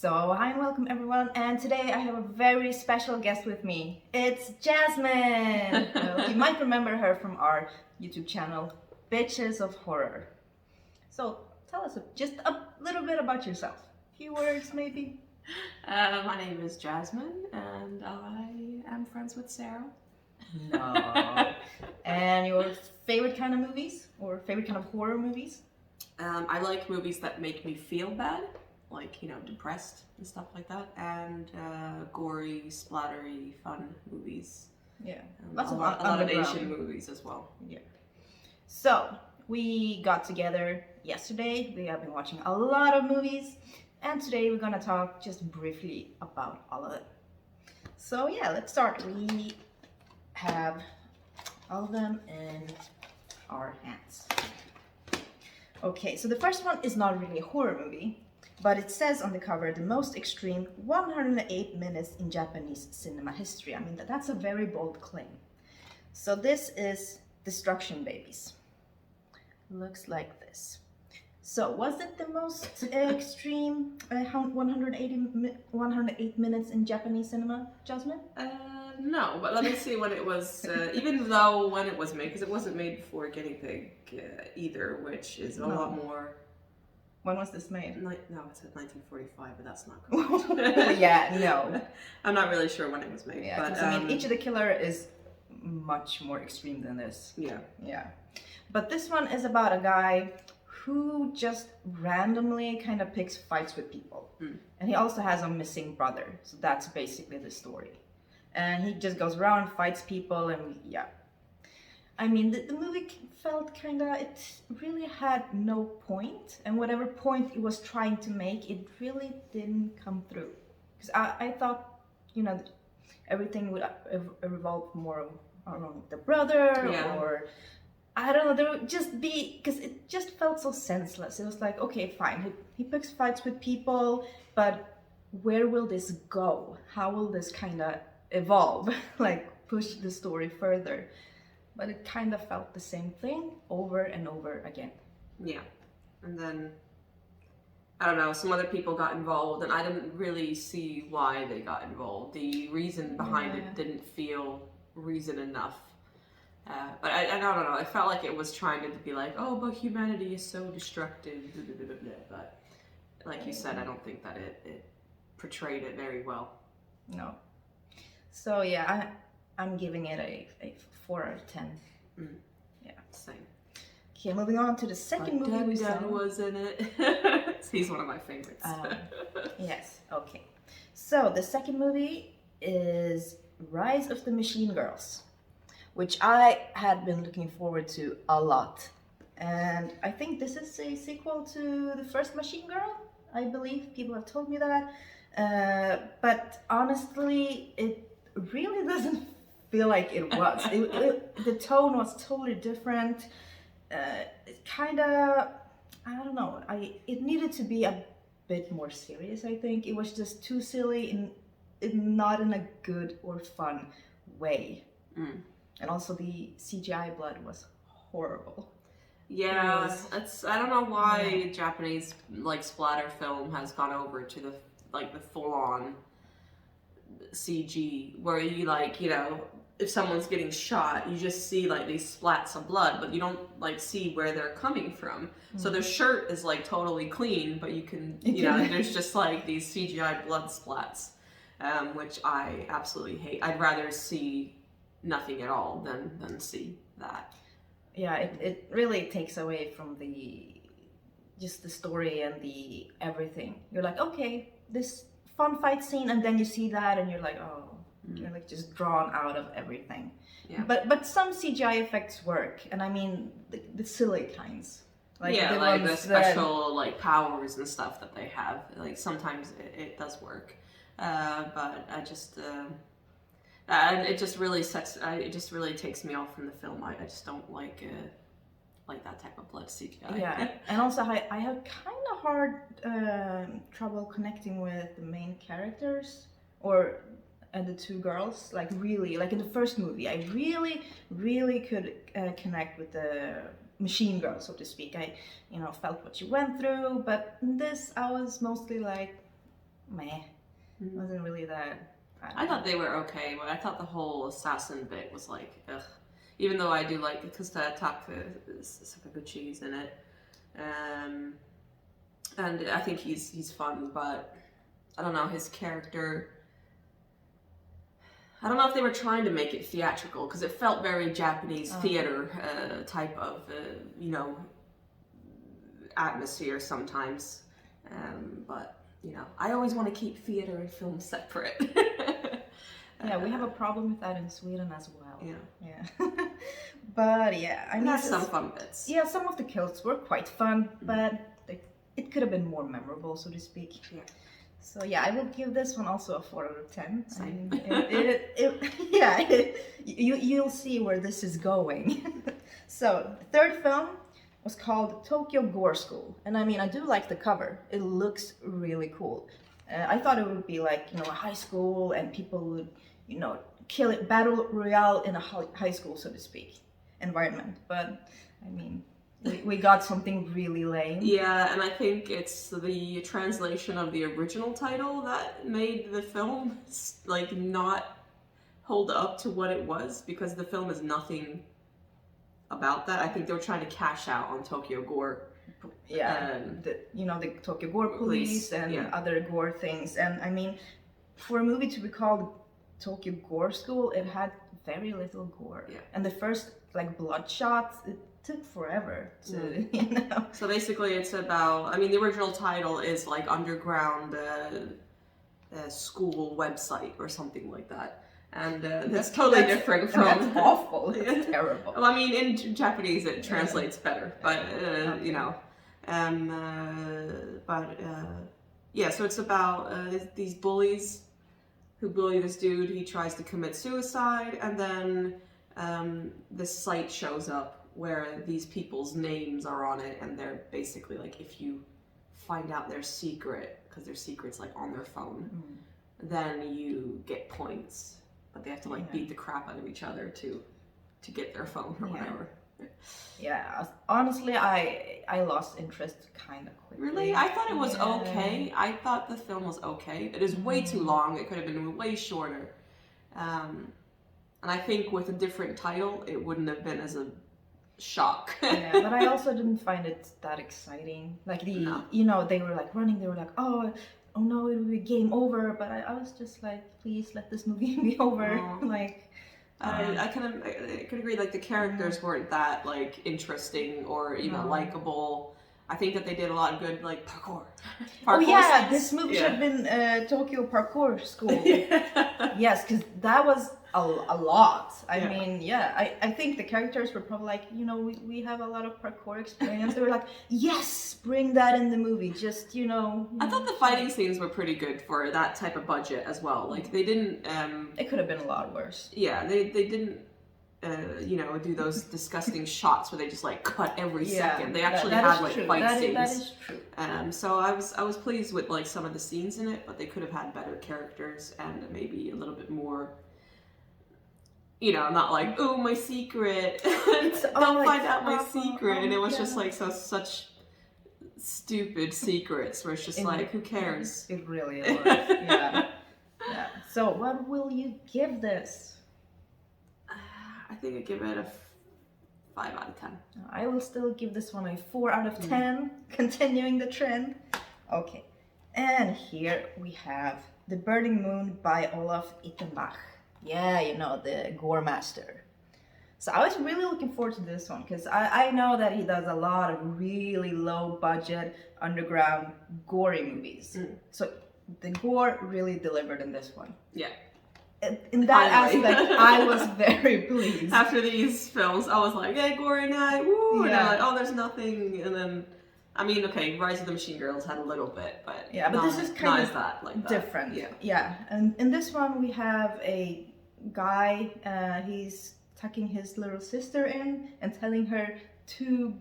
Hi and welcome everyone, and today I have a very special guest with me. It's Jasmine! Well, you might remember her from our YouTube channel, Bitches of Horror. So tell us just a little bit about yourself. A few words maybe? My name is Jasmine and I am friends with Sarah. No. And your favorite kind of movies? Or favorite kind of horror movies? I like movies that make me feel bad, like, depressed and stuff like that, and gory, splattery, fun movies. Yeah. Lots of a lot of Asian movies as well. Yeah. So, we got together yesterday. We have been watching a lot of movies, and today we're gonna talk just briefly about all of it. So yeah, let's start. We have all of them in our hands. Okay, so the first one is not really a horror movie, but it says on the cover, the most extreme 108 minutes in Japanese cinema history. I mean, that's a very bold claim. So this is Destruction Babies. Looks like this. So was it the most extreme 108 minutes in Japanese cinema, Jasmine? No, but let me see when it was, even though when it was made, because it wasn't made before Guinea Pig either, which is a lot more... When was this made? No, it's at 1945, but that's not correct. Yeah, no. I'm not really sure when it was made. Yeah, but I mean, Each of the Killer is much more extreme than this. Yeah. Yeah. But this one is about a guy who just randomly kind of picks fights with people. And he also has a missing brother. So that's basically the story. And he just goes around, fights people, and yeah. I mean, the movie felt it really had no point. And whatever point it was trying to make, it really didn't come through. Because I thought, everything would revolve more around the brother, or I don't know, there would just be, because it just felt so senseless. It was like, okay, fine, he picks fights with people, but where will this go? How will this kind of evolve, like push the story further? But it kind of felt the same thing over and over again. Yeah, and then, I don't know, some other people got involved, and I didn't really see why they got involved. The reason behind it didn't feel reason enough. But I don't know, I felt like it was trying to be like, oh, but humanity is so destructive, blah, blah, blah, blah. But like you said, I don't think that it portrayed it very well. No. So yeah, I'm giving it a 4 out of 10. Yeah, same. Okay, moving on to the second movie we saw. Dad was in it. He's one of my favorites. Yes, okay. So the second movie is Rise of the Machine Girls, which I had been looking forward to a lot. And I think this is a sequel to the first Machine Girl, I believe. People have told me that. But honestly, it really doesn't feel like it was. The tone was totally different. It kind of, I don't know, it needed to be a bit more serious, I think. It was just too silly, not in a good or fun way. And also the CGI blood was horrible. Yeah, I don't know why Japanese splatter film has gone over to the full-on CG, where you if someone's getting shot, you just see these splats of blood, but you don't see where they're coming from. So their shirt is totally clean, but you can there's just these CGI blood splats, which I absolutely hate. I'd rather see nothing at all than see that. Yeah, it really takes away from just the story and the everything. You're like, okay, this fun fight scene, and then you see that and you're like, oh, you're just drawn out of everything. Yeah. But some CGI effects work, and I mean the silly kinds. The special powers and stuff that they have. Sometimes it does work, but I just it just really takes me off from the film. I just don't like that type of blood CGI. Yeah, and also I have kind of hard trouble connecting with the main characters and the two girls. Really, in the first movie, I really could connect with the machine girl, so to speak. I felt what she went through, but in this I was mostly like, meh. Wasn't really that. I thought they were okay, but I thought the whole assassin bit was like, ugh. Even though I do like because Sakaguchi's in it, and I think he's fun, but I don't know his character. I don't know if they were trying to make it theatrical because it felt very Japanese theater type of atmosphere sometimes, but I always want to keep theater and film separate. Yeah, we have a problem with that in Sweden as well. Yeah. But yeah, I mean, that's some fun bits. Yeah, some of the kills were quite fun, but it could have been more memorable, so to speak. Yeah. So yeah, I will give this one also a 4 out of 10. Same. You'll see where this is going. So the third film was called Tokyo Gore School, and I mean, I do like the cover. It looks really cool. I thought it would be like a high school, and people would kill it, battle royale in a high school, so to speak, environment. But I mean, we got something really lame. Yeah, and I think it's the translation of the original title that made the film like not hold up to what it was, because the film is nothing about that. I think they were trying to cash out on Tokyo Gore. Yeah, the Tokyo Gore police and other gore things. And I mean, for a movie to be called Tokyo Gore School, it had very little gore. Yeah. And the first blood shots, it took forever to So basically, it's about. I mean, the original title is like underground school website or something like that. And that's totally different from. That's awful. It's terrible. Well, I mean, in Japanese it translates better, but so it's about these bullies who bully this dude. He tries to commit suicide, and then this site shows up where these people's names are on it, and they're basically like, if you find out their secret, because their secret's like on their phone, then you get points. But they have to beat the crap out of each other to get their phone or whatever. Yeah, honestly, I lost interest kind of quickly. Really? I thought it was okay. I thought the film was okay. It is way too long. It could have been way shorter. And I think with a different title, it wouldn't have been as a shock. Yeah, but I also didn't find it that exciting. Like they were like running. They were like, oh no, it will be game over. But I was just like, please let this movie be over. I could agree. Like the characters weren't that like interesting or even likable. I think that they did a lot of good parkour. Scenes. This movie should have been Tokyo Parkour School. Yes, because that was a lot. I mean, I think the characters were probably like, we have a lot of parkour experience. They were like, yes, bring that in the movie. Just I thought the fighting scenes were pretty good for that type of budget as well. Like they didn't. It could have been a lot worse. Yeah, they didn't. Do those disgusting shots where they just cut every second. They actually had fight scenes. That is true. So I was pleased with some of the scenes in it, but they could have had better characters and maybe a little bit more. Not like, oh, my secret. Don't find out my secret. And it was just such stupid secrets where it's just who cares? It really was. Yeah. So what will you give this? I think I'd give it a 5 out of 10. I will still give this one a 4 out of 10, continuing the trend. Okay, and here we have The Burning Moon by Olaf Ittenbach. Yeah, the Gore Master. So I was really looking forward to this one, because I know that he does a lot of really low budget, underground, gory movies. So the gore really delivered in this one. Yeah. In that aspect, I was very pleased. After these films, I was like, hey, gory night, woo! And they're like, oh, there's nothing. And then, I mean, okay, Rise of the Machine Girls had a little bit, but this is kind of that. different. Yeah. And in this one, we have a guy, he's tucking his little sister in and telling her 2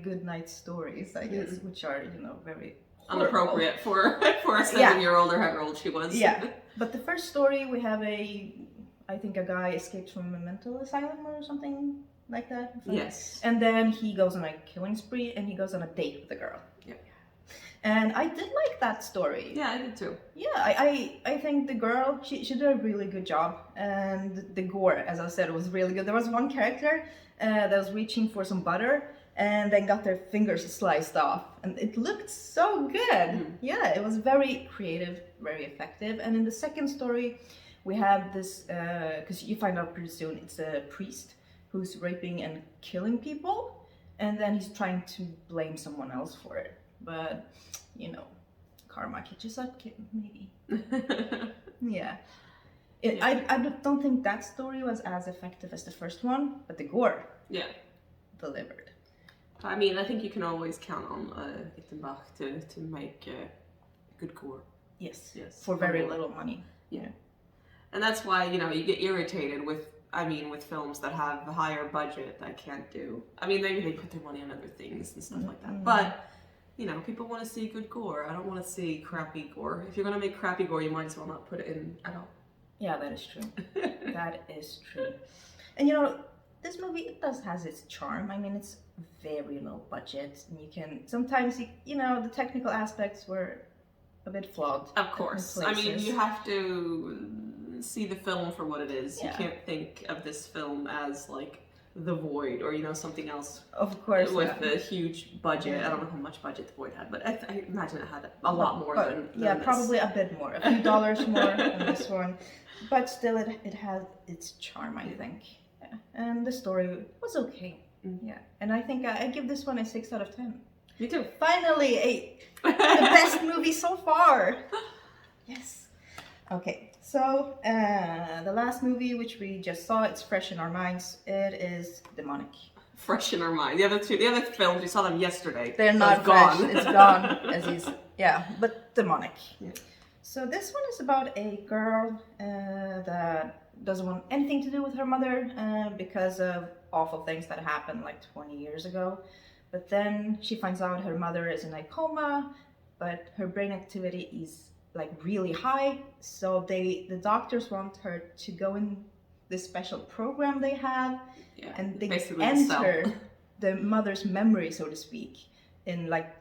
good night stories, I guess, which are, very horrible. Inappropriate for a 7-year-old or however old she was. Yeah. But the first story, we have I think a guy escapes from a mental asylum or something like that. Yes. And then he goes on a killing spree, and he goes on a date with a girl. Yeah. And I did like that story. Yeah, I did too. Yeah, I think the girl, she did a really good job. And the gore, as I said, was really good. There was one character that was reaching for some butter and then got their fingers sliced off. And it looked so good. Yeah, it was very creative, very effective. And in the second story, we have this, because you find out pretty soon, it's a priest who's raping and killing people. And then he's trying to blame someone else for it. But, you know, karma catches up, maybe. Yeah. I don't think that story was as effective as the first one, but the gore delivered. I mean, I think you can always count on Ittenbach to make good gore. Yes. For very little money. Yeah. And that's why, you know, you get irritated with films that have a higher budget that can't do. I mean, maybe they put their money on other things and stuff like that. But, you know, people want to see good gore. I don't want to see crappy gore. If you're going to make crappy gore, you might as well not put it in at all. Yeah, that is true. That is true. And, you know, this movie, it does has its charm. I mean, it's very low budget. And you can, sometimes, you know, the technical aspects were a bit flawed. Of course. I mean, you have to see the film for what it is. Yeah. You can't think of this film as like The Void or, you know, something else. Of course. With a huge budget. I don't know how much budget The Void had, but I imagine it had a lot more than this. Probably a bit more. A few dollars more than this one. But still, it had its charm, I think. Yeah. And the story was okay. Yeah. And I think I give this one a 6 out of 10. Me too. Finally, the best movie so far. Yes. Okay. So, the last movie, which we just saw, it's fresh in our minds. It is Demonic. Fresh in our mind. The other films, we saw them yesterday. They're not fresh. It's gone, but Demonic. Yeah. So this one is about a girl that doesn't want anything to do with her mother because of awful things that happened like 20 years ago. But then she finds out her mother is in a coma, but her brain activity is like really high. So the doctors want her to go in this special program they have, and they enter the mother's memory, so to speak, in like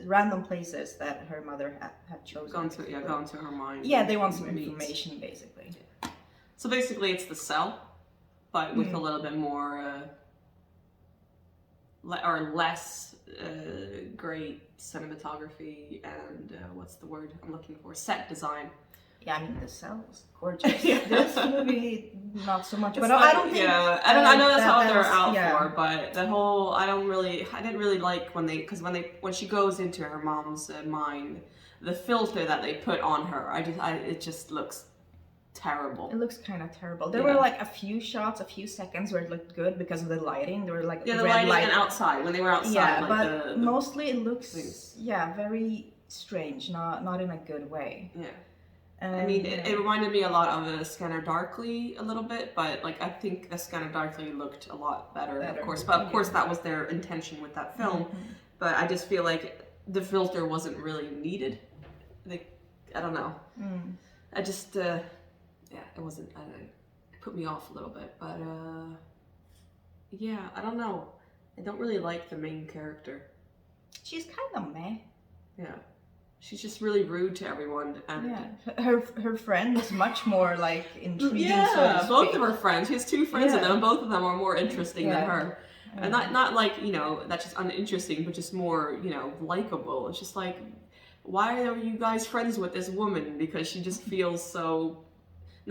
random places that her mother had chosen. Gone to her mind. Yeah, they want some information, basically. Yeah. So basically, it's The Cell, but with a little bit more or less great cinematography and what's the word I'm looking for? Set design. Yeah, I mean, The Cell was gorgeous. This movie, not so much. But I don't think. Yeah, I know that's how they're out for. But the whole, I didn't really like when she goes into her mom's mind, the filter that they put on her. It just looks terrible. It looks kind of terrible. There were like a few seconds where it looked good because of the lighting. There were like the lighting and outside when they were outside. Yeah, but mostly it looks very strange, not in a good way. Yeah. I mean, it reminded me a lot of Scanner Darkly a little bit, but like I think the Scanner Darkly looked a lot better, of course. But of course, that was their intention with that film. But I just feel like the filter wasn't really needed. I don't know. I just it wasn't. It put me off a little bit. But I don't know. I don't really like the main character. She's kind of meh. Yeah. She's just really rude to everyone, and her friend is much more like intriguing. Yeah, so to both speak. of her friends. She has two friends of them. Both of them are more interesting than her, and not like that's just uninteresting, but just more likable. It's just like, why are you guys friends with this woman? Because she just feels so.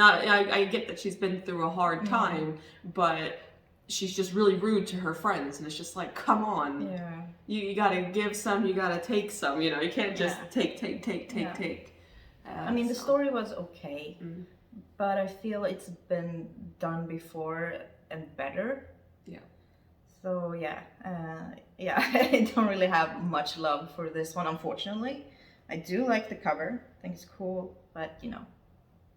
I get that she's been through a hard time, but she's just really rude to her friends, and it's just like, come on. Yeah. You gotta give some, you gotta take some, you can't just take. I mean, the story was okay, but I feel it's been done before and better. Yeah. So I don't really have much love for this one, unfortunately. I do like the cover. I think it's cool, but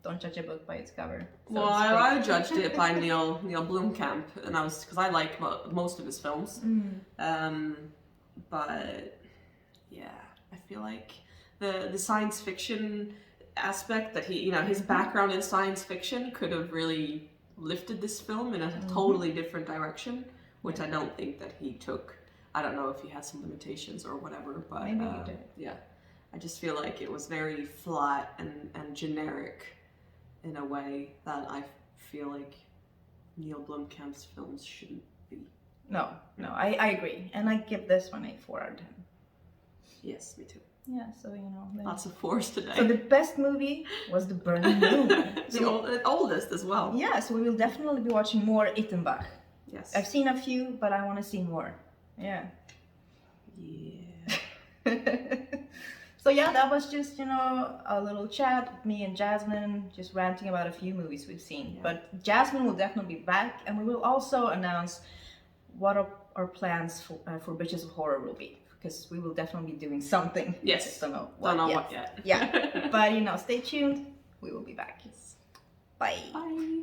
don't judge a book by its cover. So well, I judged it by Neil Blomkamp, and because I like most of his films. But I feel like the science fiction aspect that his background in science fiction could have really lifted this film in a totally different direction, which I don't think that he took. I don't know if he had some limitations or whatever, but Maybe he did. yeah, I just feel like it was very flat and generic in a way that I feel like Neil Blomkamp's films shouldn't be. No, I agree. And I give this one a 4 out of 10. Yes, me too. Yeah, so you know. Lots of 4s today. So the best movie was The Burning Moon. The oldest as well. Yeah, so we will definitely be watching more Ittenbach. Yes. I've seen a few, but I want to see more. Yeah. Yeah. So yeah, that was just, you know, a little chat with me and Jasmine, just ranting about a few movies we've seen. Yeah. But Jasmine will definitely be back, and we will also announce what our plans for Bitches of Horror will be, because we will definitely be doing something. Yes. Just don't know Don't know yet. what yet. Yeah, but you know, stay tuned. We will be back. Yes. Bye. Bye.